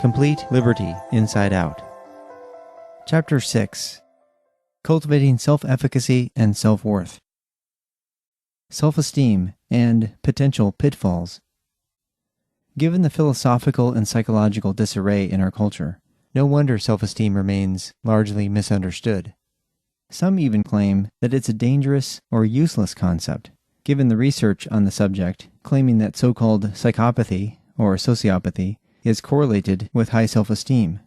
Complete Liberty Inside Out. Chapter 6. Cultivating Self-Efficacy and Self-Worth. Self-Esteem and Potential Pitfalls. Given the philosophical and psychological disarray in our culture, no wonder self-esteem remains largely misunderstood. Some even claim that it's a dangerous or useless concept, given the research on the subject claiming that so-called psychopathy or sociopathy is correlated with high self-esteem.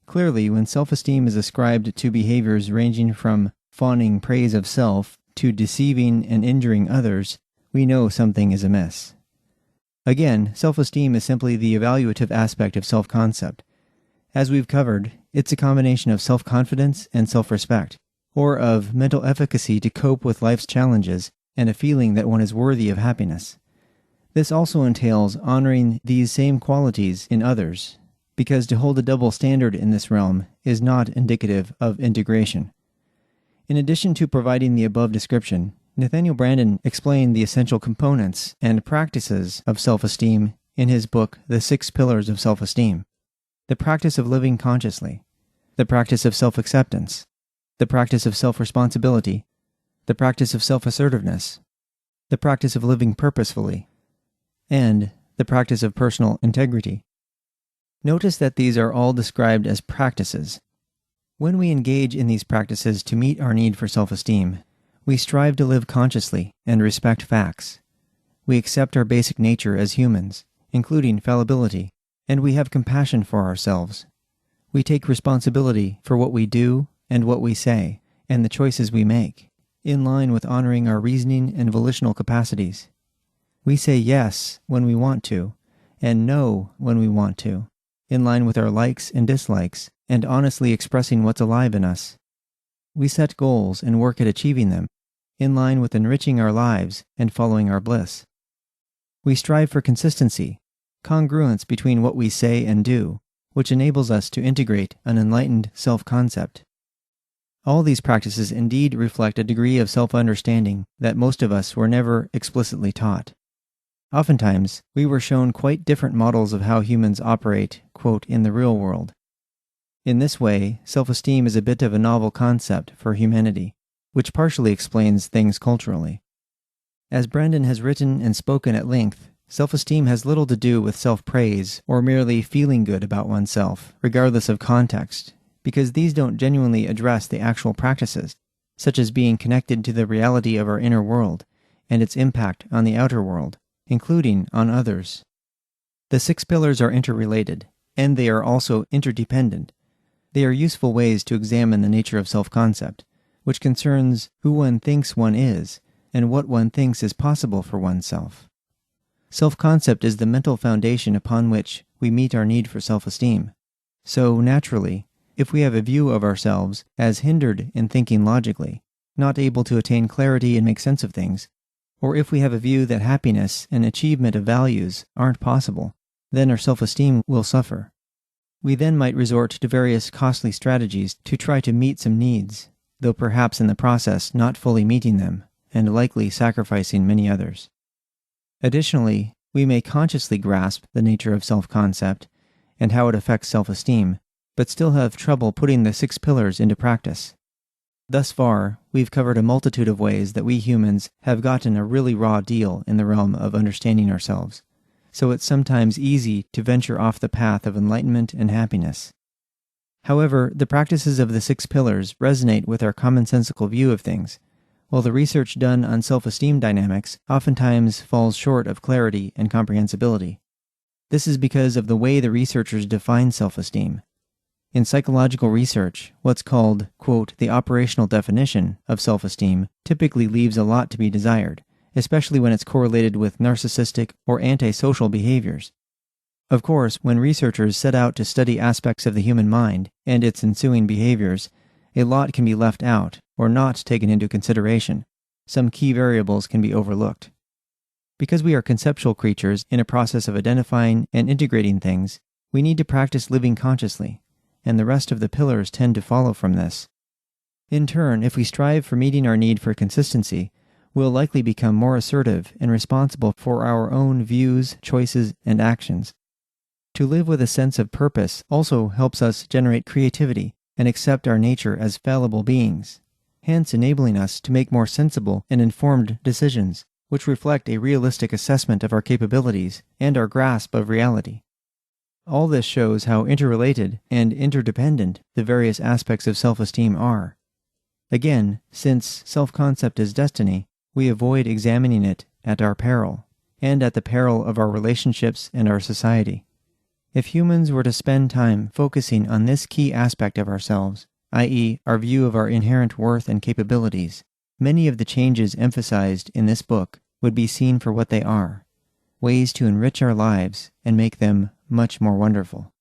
Clearly, when self-esteem is ascribed to behaviors ranging from fawning praise of self to deceiving and injuring others, we know something is amiss. Again, self-esteem is simply the evaluative aspect of self-concept. As we've covered, it's a combination of self-confidence and self-respect, or of mental efficacy to cope with life's challenges and a feeling that one is worthy of happiness. This also entails honoring these same qualities in others, because to hold a double standard in this realm is not indicative of integration. In addition to providing the above description, Nathaniel Branden explained the essential components and practices of self-esteem in his book, The 6 Pillars of Self-Esteem: the practice of living consciously, the practice of self-acceptance, the practice of self-responsibility, the practice of self-assertiveness, the practice of living purposefully, and the practice of personal integrity. Notice that these are all described as practices. When we engage in these practices to meet our need for self-esteem, we strive to live consciously and respect facts. We accept our basic nature as humans, including fallibility, and we have compassion for ourselves. We take responsibility for what we do and what we say, and the choices we make, in line with honoring our reasoning and volitional capacities. We say yes when we want to, and no when we want to, in line with our likes and dislikes, and honestly expressing what's alive in us. We set goals and work at achieving them, in line with enriching our lives and following our bliss. We strive for consistency, congruence between what we say and do, which enables us to integrate an enlightened self-concept. All these practices indeed reflect a degree of self-understanding that most of us were never explicitly taught. Oftentimes, we were shown quite different models of how humans operate, quote, in the real world. In this way, self-esteem is a bit of a novel concept for humanity, which partially explains things culturally. As Branden has written and spoken at length, self-esteem has little to do with self-praise or merely feeling good about oneself, regardless of context, because these don't genuinely address the actual practices, such as being connected to the reality of our inner world and its impact on the outer world, including on others. The 6 pillars are interrelated, and they are also interdependent. They are useful ways to examine the nature of self-concept, which concerns who one thinks one is and what one thinks is possible for oneself. Self-concept is the mental foundation upon which we meet our need for self-esteem. So, naturally, if we have a view of ourselves as hindered in thinking logically, not able to attain clarity and make sense of things, or if we have a view that happiness and achievement of values aren't possible, then our self-esteem will suffer. We then might resort to various costly strategies to try to meet some needs, though perhaps in the process not fully meeting them, and likely sacrificing many others. Additionally, we may consciously grasp the nature of self-concept and how it affects self-esteem, but still have trouble putting the 6 pillars into practice. Thus far, we've covered a multitude of ways that we humans have gotten a really raw deal in the realm of understanding ourselves, so it's sometimes easy to venture off the path of enlightenment and happiness. However, the practices of the 6 pillars resonate with our commonsensical view of things, while the research done on self-esteem dynamics oftentimes falls short of clarity and comprehensibility. This is because of the way the researchers define self-esteem. In psychological research, what's called, quote, the operational definition of self-esteem typically leaves a lot to be desired, especially when it's correlated with narcissistic or antisocial behaviors. Of course, when researchers set out to study aspects of the human mind and its ensuing behaviors, a lot can be left out or not taken into consideration. Some key variables can be overlooked. Because we are conceptual creatures in a process of identifying and integrating things, we need to practice living consciously, and the rest of the pillars tend to follow from this. In turn, if we strive for meeting our need for consistency, we'll likely become more assertive and responsible for our own views, choices, and actions. To live with a sense of purpose also helps us generate creativity and accept our nature as fallible beings, hence enabling us to make more sensible and informed decisions, which reflect a realistic assessment of our capabilities and our grasp of reality. All this shows how interrelated and interdependent the various aspects of self-esteem are. Again, since self-concept is destiny, we avoid examining it at our peril, and at the peril of our relationships and our society. If humans were to spend time focusing on this key aspect of ourselves, i.e., our view of our inherent worth and capabilities, many of the changes emphasized in this book would be seen for what they are, ways to enrich our lives and make them much more wonderful.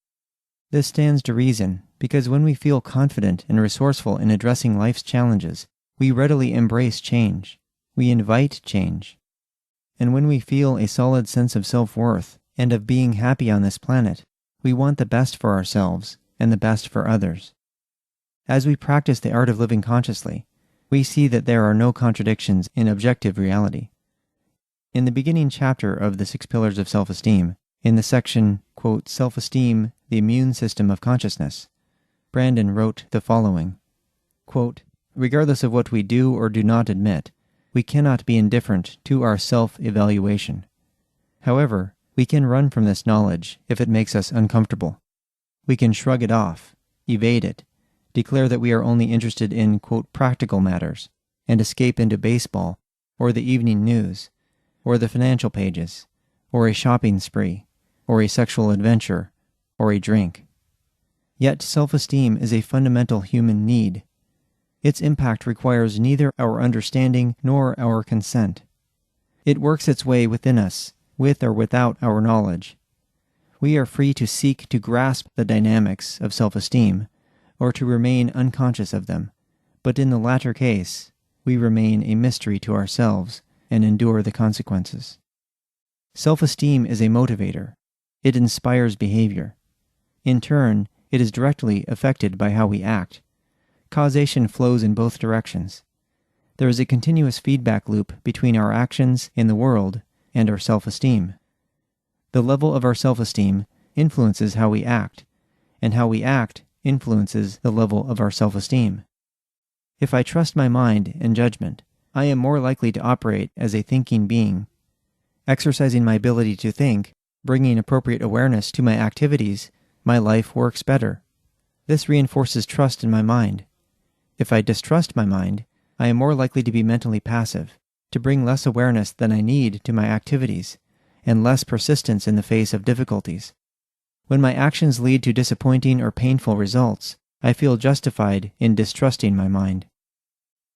This stands to reason because when we feel confident and resourceful in addressing life's challenges, we readily embrace change. We invite change. And when we feel a solid sense of self-worth and of being happy on this planet, we want the best for ourselves and the best for others. As we practice the art of living consciously, we see that there are no contradictions in objective reality. In the beginning chapter of the 6 Pillars of Self-Esteem, in the section, quote, Self-Esteem, the Immune System of Consciousness, Brandon wrote the following, quote, regardless of what we do or do not admit, we cannot be indifferent to our self-evaluation. However, we can run from this knowledge if it makes us uncomfortable. We can shrug it off, evade it, declare that we are only interested in, quote, practical matters, and escape into baseball, or the evening news, or the financial pages, or a shopping spree, or a sexual adventure, or a drink. Yet self-esteem is a fundamental human need. Its impact requires neither our understanding nor our consent. It works its way within us, with or without our knowledge. We are free to seek to grasp the dynamics of self-esteem, or to remain unconscious of them, but in the latter case, we remain a mystery to ourselves and endure the consequences. Self-esteem is a motivator. It inspires behavior. In turn, it is directly affected by how we act. Causation flows in both directions. There is a continuous feedback loop between our actions in the world and our self-esteem. The level of our self-esteem influences how we act, and how we act influences the level of our self-esteem. If I trust my mind and judgment, I am more likely to operate as a thinking being. Exercising my ability to think, bringing appropriate awareness to my activities, my life works better. This reinforces trust in my mind. If I distrust my mind, I am more likely to be mentally passive, to bring less awareness than I need to my activities, and less persistence in the face of difficulties. When my actions lead to disappointing or painful results, I feel justified in distrusting my mind.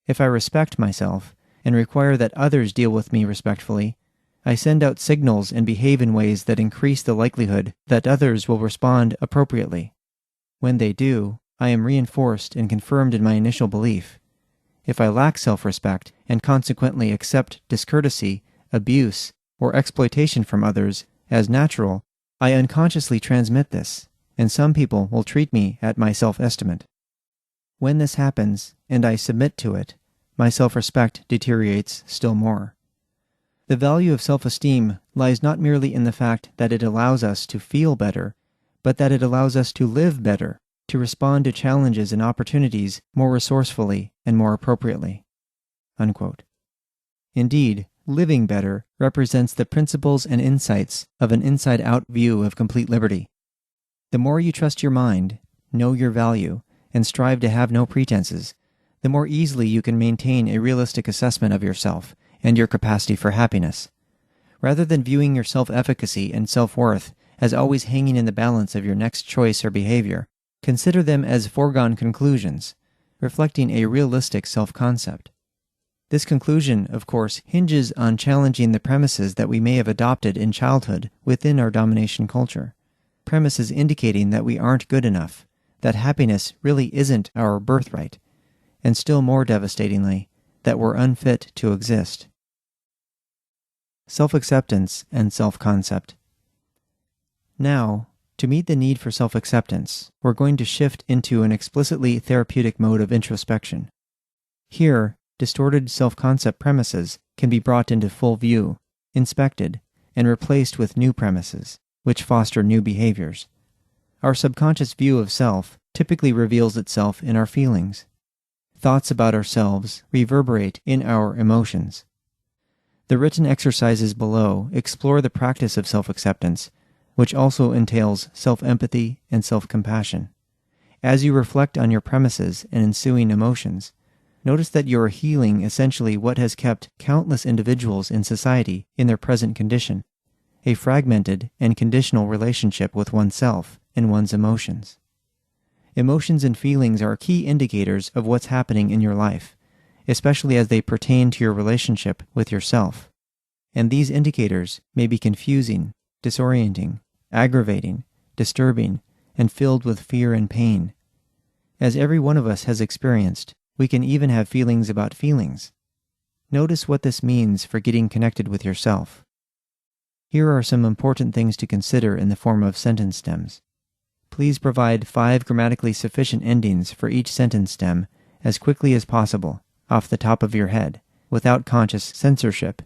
If I respect myself and require that others deal with me respectfully, I send out signals and behave in ways that increase the likelihood that others will respond appropriately. When they do, I am reinforced and confirmed in my initial belief. If I lack self-respect and consequently accept discourtesy, abuse, or exploitation from others as natural, I unconsciously transmit this, and some people will treat me at my self-estimate. When this happens, and I submit to it, my self-respect deteriorates still more. The value of self-esteem lies not merely in the fact that it allows us to feel better, but that it allows us to live better, to respond to challenges and opportunities more resourcefully and more appropriately." Unquote. Indeed, living better represents the principles and insights of an inside-out view of complete liberty. The more you trust your mind, know your value, and strive to have no pretenses, the more easily you can maintain a realistic assessment of yourself and your capacity for happiness. Rather than viewing your self-efficacy and self-worth as always hanging in the balance of your next choice or behavior, consider them as foregone conclusions, reflecting a realistic self-concept. This conclusion, of course, hinges on challenging the premises that we may have adopted in childhood within our domination culture, premises indicating that we aren't good enough, that happiness really isn't our birthright, and still more devastatingly, that we're unfit to exist. Self-acceptance and self-concept. Now, to meet the need for self-acceptance, we're going to shift into an explicitly therapeutic mode of introspection. Here, distorted self-concept premises can be brought into full view, inspected, and replaced with new premises, which foster new behaviors. Our subconscious view of self typically reveals itself in our feelings. Thoughts about ourselves reverberate in our emotions. The written exercises below explore the practice of self-acceptance, which also entails self-empathy and self-compassion. As you reflect on your premises and ensuing emotions, notice that you are healing essentially what has kept countless individuals in society in their present condition, a fragmented and conditional relationship with oneself and one's emotions. Emotions and feelings are key indicators of what's happening in your life, especially as they pertain to your relationship with yourself. And these indicators may be confusing, disorienting, aggravating, disturbing, and filled with fear and pain. As every one of us has experienced, we can even have feelings about feelings. Notice what this means for getting connected with yourself. Here are some important things to consider in the form of sentence stems. Please provide 5 grammatically sufficient endings for each sentence stem as quickly as possible, off the top of your head, without conscious censorship.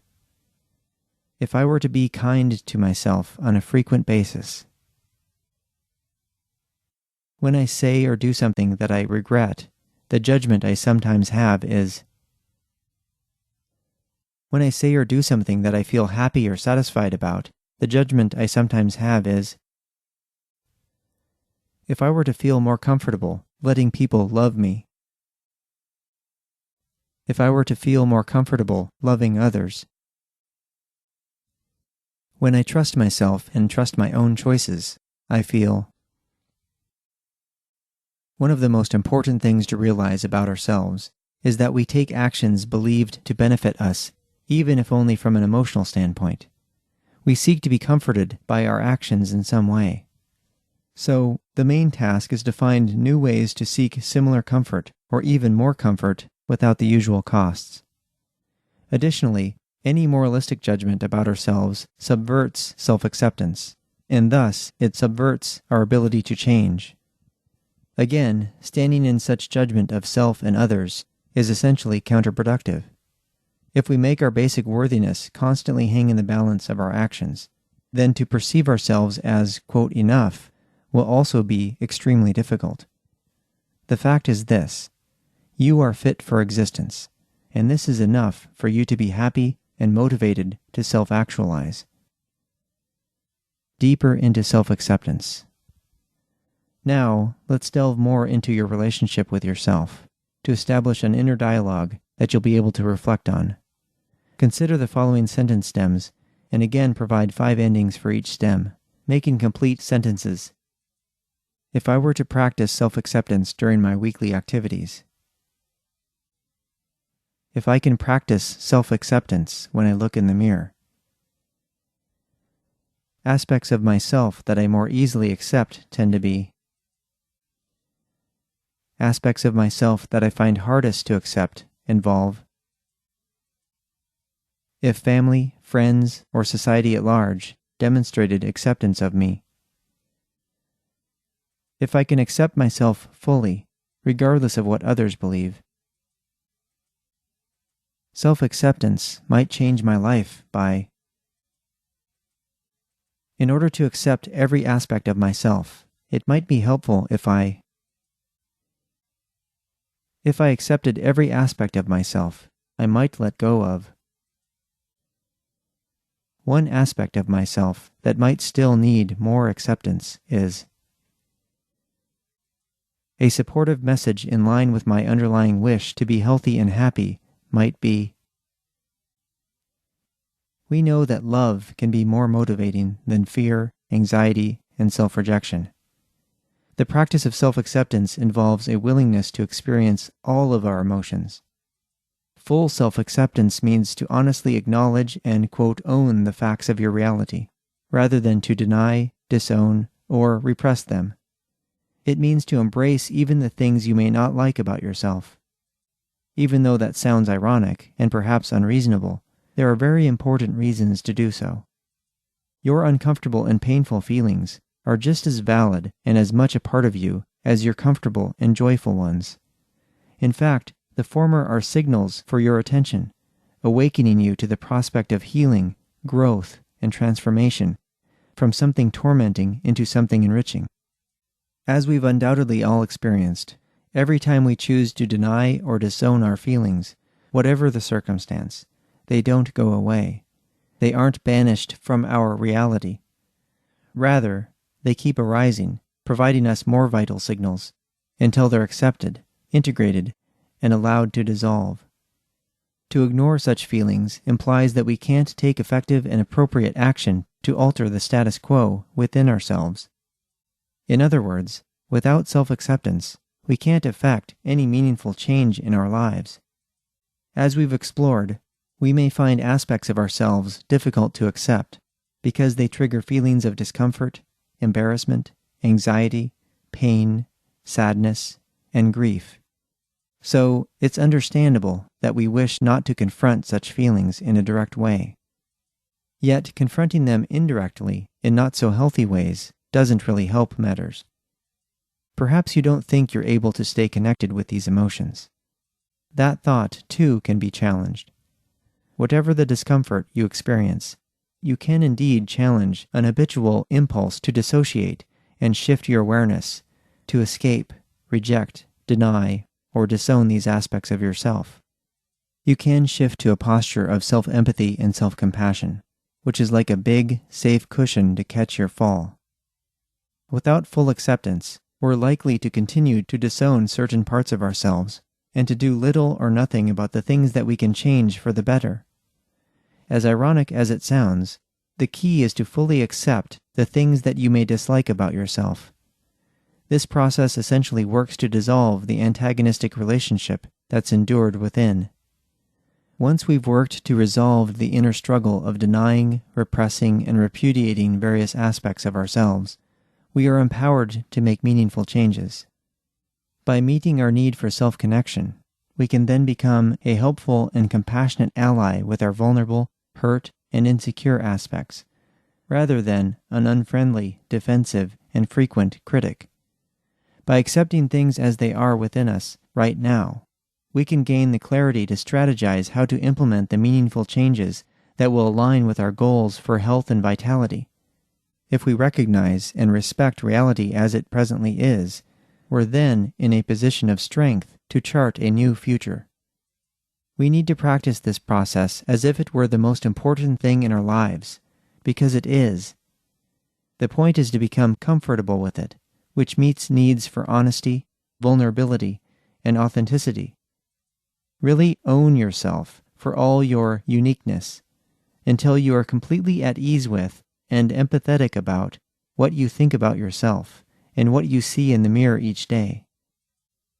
If I were to be kind to myself on a frequent basis. When I say or do something that I regret, the judgment I sometimes have is. When I say or do something that I feel happy or satisfied about, the judgment I sometimes have is. If I were to feel more comfortable letting people love me. If I were to feel more comfortable loving others. When I trust myself and trust my own choices, I feel. One of the most important things to realize about ourselves is that we take actions believed to benefit us, even if only from an emotional standpoint. We seek to be comforted by our actions in some way. So, the main task is to find new ways to seek similar comfort, or even more comfort, without the usual costs. Additionally, any moralistic judgment about ourselves subverts self-acceptance, and thus it subverts our ability to change. Again, standing in such judgment of self and others is essentially counterproductive. If we make our basic worthiness constantly hang in the balance of our actions, then to perceive ourselves as, quote, enough will also be extremely difficult. The fact is this: you are fit for existence, and this is enough for you to be happy and motivated to self-actualize. Deeper into self-acceptance. Now, let's delve more into your relationship with yourself, to establish an inner dialogue that you'll be able to reflect on. Consider the following sentence stems, and again provide 5 endings for each stem, making complete sentences. If I were to practice self-acceptance during my weekly activities. If I can practice self-acceptance when I look in the mirror. Aspects of myself that I more easily accept tend to be. Aspects of myself that I find hardest to accept involve. If family, friends, or society at large demonstrated acceptance of me. If I can accept myself fully, regardless of what others believe. Self-acceptance might change my life by. In order to accept every aspect of myself, it might be helpful if I accepted every aspect of myself, I might let go of. One aspect of myself that might still need more acceptance is. A supportive message in line with my underlying wish to be healthy and happy might be. We know that love can be more motivating than fear, anxiety, and self-rejection. The practice of self-acceptance involves a willingness to experience all of our emotions. Full self-acceptance means to honestly acknowledge and, quote, own the facts of your reality, rather than to deny, disown, or repress them. It means to embrace even the things you may not like about yourself. Even though that sounds ironic and perhaps unreasonable, there are very important reasons to do so. Your uncomfortable and painful feelings are just as valid and as much a part of you as your comfortable and joyful ones. In fact, the former are signals for your attention, awakening you to the prospect of healing, growth, and transformation from something tormenting into something enriching. As we've undoubtedly all experienced, every time we choose to deny or disown our feelings, whatever the circumstance, they don't go away. They aren't banished from our reality. Rather, they keep arising, providing us more vital signals, until they're accepted, integrated, and allowed to dissolve. To ignore such feelings implies that we can't take effective and appropriate action to alter the status quo within ourselves. In other words, without self-acceptance, we can't effect any meaningful change in our lives. As we've explored, we may find aspects of ourselves difficult to accept because they trigger feelings of discomfort, embarrassment, anxiety, pain, sadness, and grief. So, it's understandable that we wish not to confront such feelings in a direct way. Yet, confronting them indirectly in not so healthy ways doesn't really help matters. Perhaps you don't think you're able to stay connected with these emotions. That thought, too, can be challenged. Whatever the discomfort you experience, you can indeed challenge an habitual impulse to dissociate and shift your awareness, to escape, reject, deny, or disown these aspects of yourself. You can shift to a posture of self-empathy and self-compassion, which is like a big, safe cushion to catch your fall. Without full acceptance, we're likely to continue to disown certain parts of ourselves and to do little or nothing about the things that we can change for the better. As ironic as it sounds, the key is to fully accept the things that you may dislike about yourself. This process essentially works to dissolve the antagonistic relationship that's endured within. Once we've worked to resolve the inner struggle of denying, repressing, and repudiating various aspects of ourselves, we are empowered to make meaningful changes. By meeting our need for self-connection, we can then become a helpful and compassionate ally with our vulnerable, hurt, and insecure aspects, rather than an unfriendly, defensive, and frequent critic. By accepting things as they are within us right now, we can gain the clarity to strategize how to implement the meaningful changes that will align with our goals for health and vitality. If we recognize and respect reality as it presently is, we're then in a position of strength to chart a new future. We need to practice this process as if it were the most important thing in our lives, because it is. The point is to become comfortable with it, which meets needs for honesty, vulnerability, and authenticity. Really own yourself for all your uniqueness until you are completely at ease with and empathetic about what you think about yourself and what you see in the mirror each day.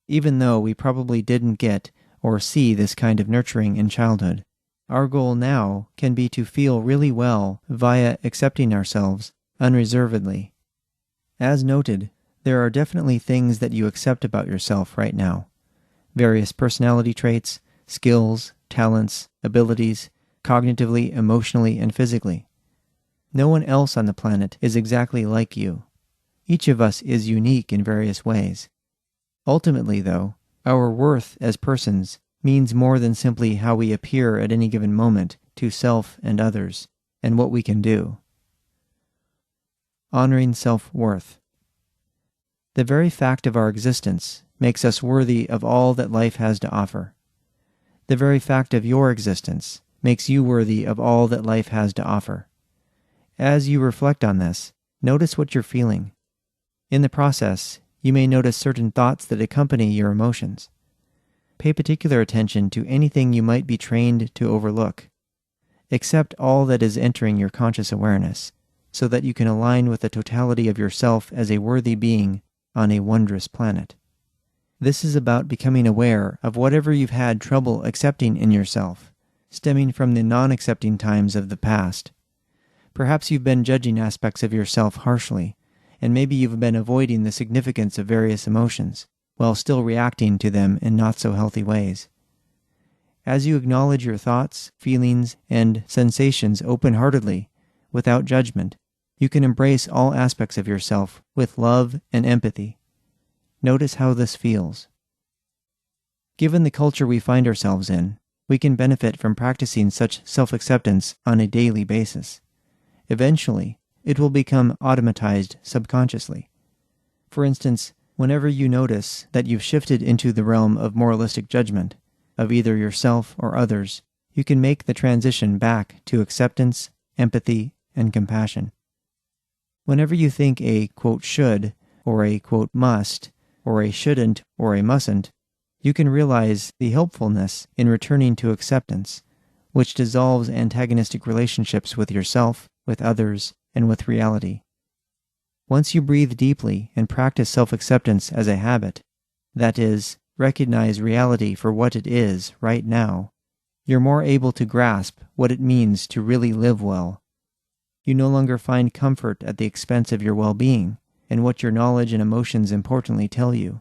Even though we probably didn't get or see this kind of nurturing in childhood, our goal now can be to feel really well via accepting ourselves unreservedly. As noted, there are definitely things that you accept about yourself right now. Various personality traits, skills, talents, abilities, cognitively, emotionally, and physically. No one else on the planet is exactly like you. Each of us is unique in various ways. Ultimately, though, our worth as persons means more than simply how we appear at any given moment to self and others, and what we can do. Honoring self-worth. The very fact of our existence makes us worthy of all that life has to offer. The very fact of your existence makes you worthy of all that life has to offer. As you reflect on this, notice what you're feeling. In the process, you may notice certain thoughts that accompany your emotions. Pay particular attention to anything you might be trained to overlook. Accept all that is entering your conscious awareness, so that you can align with the totality of yourself as a worthy being on a wondrous planet. This is about becoming aware of whatever you've had trouble accepting in yourself, stemming from the non-accepting times of the past. Perhaps you've been judging aspects of yourself harshly, and maybe you've been avoiding the significance of various emotions, while still reacting to them in not-so-healthy ways. As you acknowledge your thoughts, feelings, and sensations open-heartedly, without judgment, you can embrace all aspects of yourself with love and empathy. Notice how this feels. Given the culture we find ourselves in, we can benefit from practicing such self-acceptance on a daily basis. Eventually, it will become automatized subconsciously. For instance, whenever you notice that you've shifted into the realm of moralistic judgment, of either yourself or others, you can make the transition back to acceptance, empathy, and compassion. Whenever you think a, quote, should, or a, quote, must, or a shouldn't, or a mustn't, you can realize the helpfulness in returning to acceptance, which dissolves antagonistic relationships with yourself, with others, and with reality. Once you breathe deeply and practice self-acceptance as a habit, that is, recognize reality for what it is right now, you're more able to grasp what it means to really live well. You no longer find comfort at the expense of your well-being and what your knowledge and emotions importantly tell you.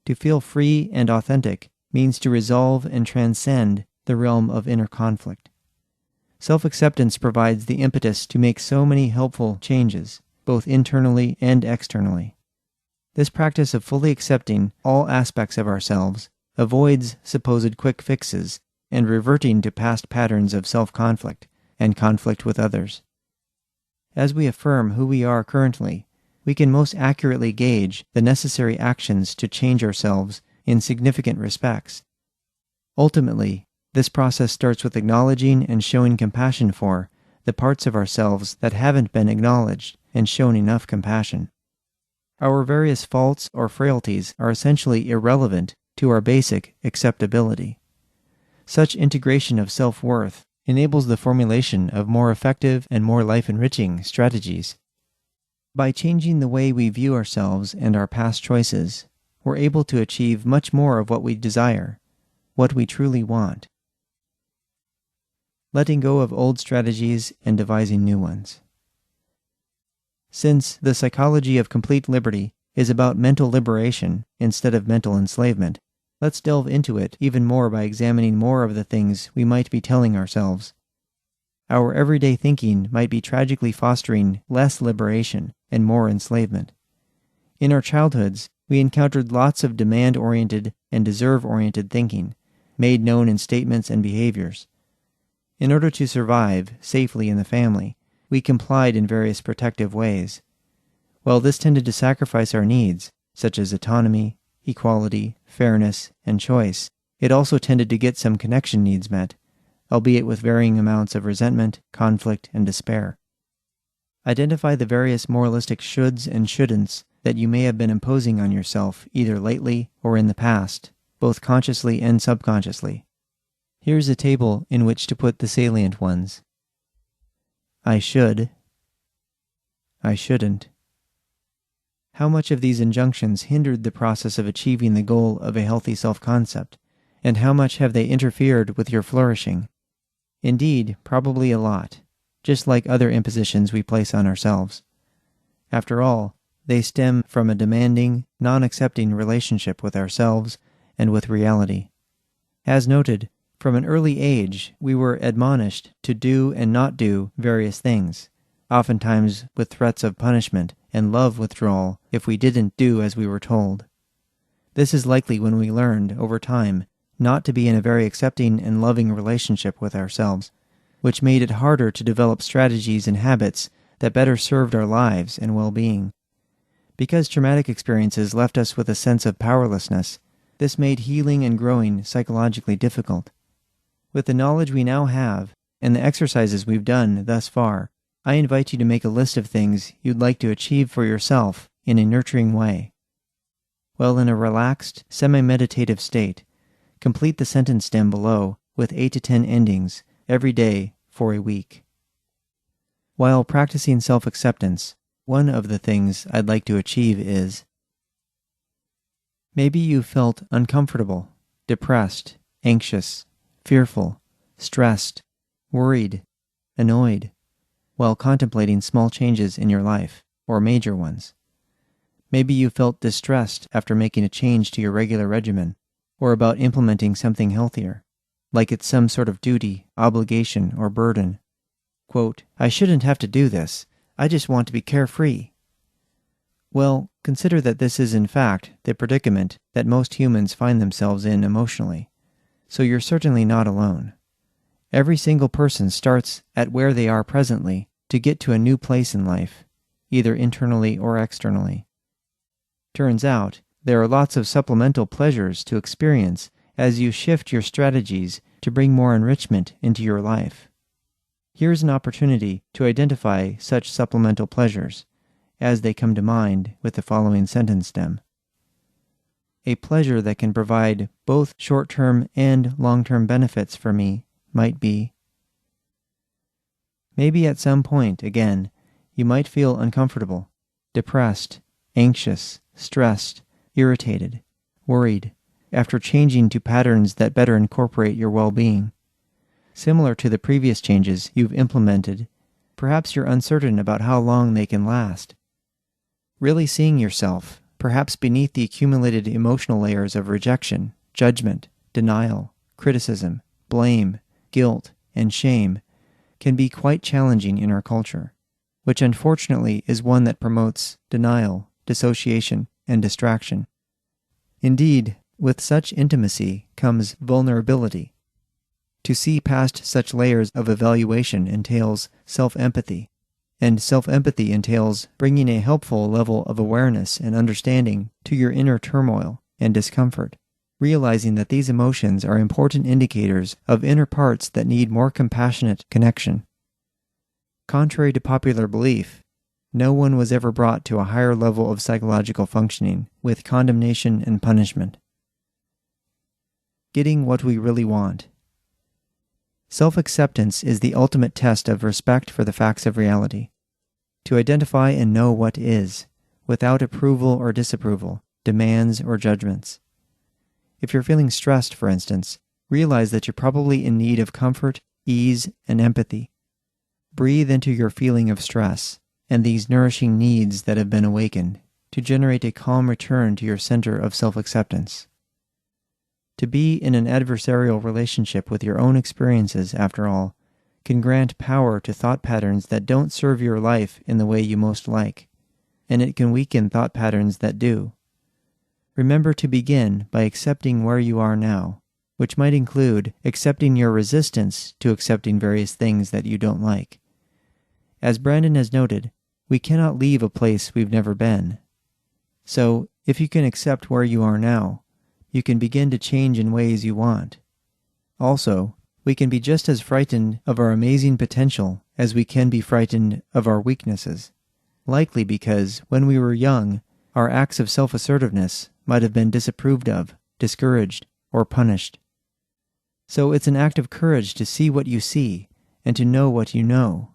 To feel free and authentic means to resolve and transcend the realm of inner conflict. Self-acceptance provides the impetus to make so many helpful changes, both internally and externally. This practice of fully accepting all aspects of ourselves avoids supposed quick fixes and reverting to past patterns of self-conflict and conflict with others. As we affirm who we are currently, we can most accurately gauge the necessary actions to change ourselves in significant respects. Ultimately, this process starts with acknowledging and showing compassion for the parts of ourselves that haven't been acknowledged and shown enough compassion. Our various faults or frailties are essentially irrelevant to our basic acceptability. Such integration of self-worth enables the formulation of more effective and more life-enriching strategies. By changing the way we view ourselves and our past choices, we're able to achieve much more of what we desire, what we truly want. Letting go of old strategies and devising new ones. Since the psychology of complete liberty is about mental liberation instead of mental enslavement, let's delve into it even more by examining more of the things we might be telling ourselves. Our everyday thinking might be tragically fostering less liberation and more enslavement. In our childhoods, we encountered lots of demand-oriented and deserve-oriented thinking, made known in statements and behaviors. In order to survive safely in the family, we complied in various protective ways. While this tended to sacrifice our needs, such as autonomy, equality, fairness, and choice, it also tended to get some connection needs met, albeit with varying amounts of resentment, conflict, and despair. Identify the various moralistic shoulds and shouldn'ts that you may have been imposing on yourself either lately or in the past, both consciously and subconsciously. Here's a table in which to put the salient ones. I should. I shouldn't. How much of these injunctions hindered the process of achieving the goal of a healthy self-concept, and how much have they interfered with your flourishing? Indeed, probably a lot, just like other impositions we place on ourselves. After all, they stem from a demanding, non-accepting relationship with ourselves and with reality. As noted, from an early age, we were admonished to do and not do various things, oftentimes with threats of punishment and love withdrawal if we didn't do as we were told. This is likely when we learned, over time, not to be in a very accepting and loving relationship with ourselves, which made it harder to develop strategies and habits that better served our lives and well-being. Because traumatic experiences left us with a sense of powerlessness, this made healing and growing psychologically difficult. With the knowledge we now have, and the exercises we've done thus far, I invite you to make a list of things you'd like to achieve for yourself in a nurturing way. While in a relaxed, semi-meditative state, complete the sentence stem below with 8 to 10 endings every day for a week. While practicing self-acceptance, one of the things I'd like to achieve is: maybe you felt uncomfortable, depressed, anxious, fearful, stressed, worried, annoyed, while contemplating small changes in your life, or major ones. Maybe you felt distressed after making a change to your regular regimen, or about implementing something healthier, like it's some sort of duty, obligation, or burden. Quote, I shouldn't have to do this, I just want to be carefree. Well, consider that this is in fact the predicament that most humans find themselves in emotionally, so you're certainly not alone. Every single person starts at where they are presently to to get to a new place in life, either internally or externally. Turns out, there are lots of supplemental pleasures to experience as you shift your strategies to bring more enrichment into your life. Here's an opportunity to identify such supplemental pleasures, as they come to mind with the following sentence stem. A pleasure that can provide both short-term and long-term benefits for me might be: maybe at some point, again, you might feel uncomfortable, depressed, anxious, stressed, irritated, worried, after changing to patterns that better incorporate your well-being. Similar to the previous changes you've implemented, perhaps you're uncertain about how long they can last. Really seeing yourself, perhaps beneath the accumulated emotional layers of rejection, judgment, denial, criticism, blame, guilt, and shame, can be quite challenging in our culture, which unfortunately is one that promotes denial, dissociation, and distraction. Indeed, with such intimacy comes vulnerability. To see past such layers of evaluation entails self-empathy, and self-empathy entails bringing a helpful level of awareness and understanding to your inner turmoil and discomfort, realizing that these emotions are important indicators of inner parts that need more compassionate connection. Contrary to popular belief, no one was ever brought to a higher level of psychological functioning with condemnation and punishment. Getting what we really want. Self-acceptance is the ultimate test of respect for the facts of reality. To identify and know what is, without approval or disapproval, demands or judgments. If you're feeling stressed, for instance, realize that you're probably in need of comfort, ease, and empathy. Breathe into your feeling of stress and these nourishing needs that have been awakened to generate a calm return to your center of self-acceptance. To be in an adversarial relationship with your own experiences, after all, can grant power to thought patterns that don't serve your life in the way you most like, and it can weaken thought patterns that do. Remember to begin by accepting where you are now, which might include accepting your resistance to accepting various things that you don't like. As Brandon has noted, we cannot leave a place we've never been. So, if you can accept where you are now, you can begin to change in ways you want. Also, we can be just as frightened of our amazing potential as we can be frightened of our weaknesses, likely because, when we were young, our acts of self-assertiveness might have been disapproved of, discouraged, or punished. So it's an act of courage to see what you see, and to know what you know,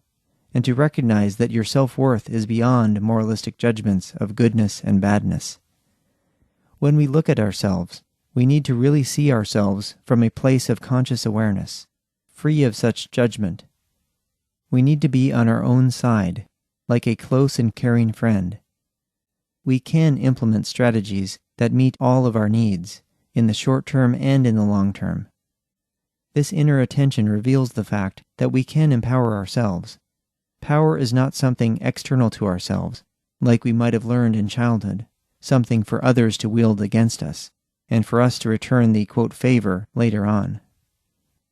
and to recognize that your self-worth is beyond moralistic judgments of goodness and badness. When we look at ourselves, we need to really see ourselves from a place of conscious awareness, free of such judgment. We need to be on our own side, like a close and caring friend. We can implement strategies that meet all of our needs, in the short term and in the long term. This inner attention reveals the fact that we can empower ourselves. Power is not something external to ourselves, like we might have learned in childhood, something for others to wield against us, and for us to return the, quote, favor later on.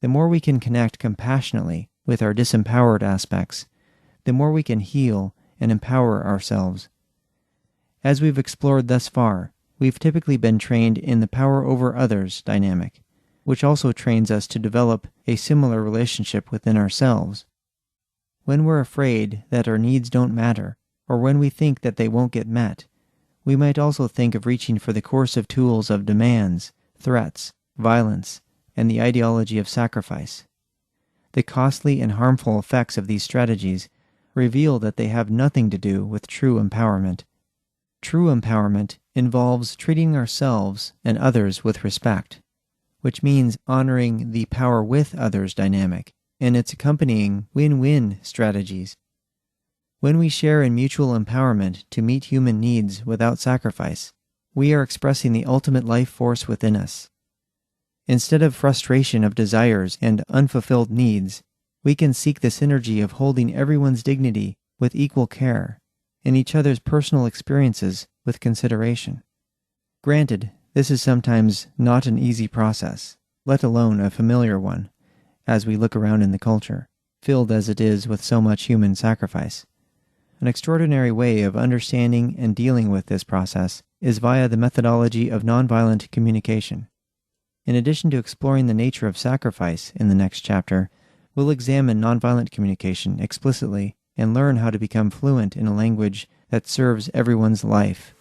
The more we can connect compassionately with our disempowered aspects, the more we can heal and empower ourselves. As we've explored thus far, we've typically been trained in the power over others dynamic, which also trains us to develop a similar relationship within ourselves. When we're afraid that our needs don't matter, or when we think that they won't get met, we might also think of reaching for the coercive tools of demands, threats, violence, and the ideology of sacrifice. The costly and harmful effects of these strategies reveal that they have nothing to do with true empowerment. True empowerment involves treating ourselves and others with respect, which means honoring the power with others dynamic and its accompanying win-win strategies. When we share in mutual empowerment to meet human needs without sacrifice, we are expressing the ultimate life force within us. Instead of frustration of desires and unfulfilled needs, we can seek the synergy of holding everyone's dignity with equal care and each other's personal experiences with consideration. Granted, this is sometimes not an easy process, let alone a familiar one, as we look around in the culture. filled as it is with so much human sacrifice. An extraordinary way of understanding and dealing with this process is via the methodology of nonviolent communication. In addition to exploring the nature of sacrifice in the next chapter, we'll examine nonviolent communication explicitly and learn how to become fluent in a language that serves everyone's life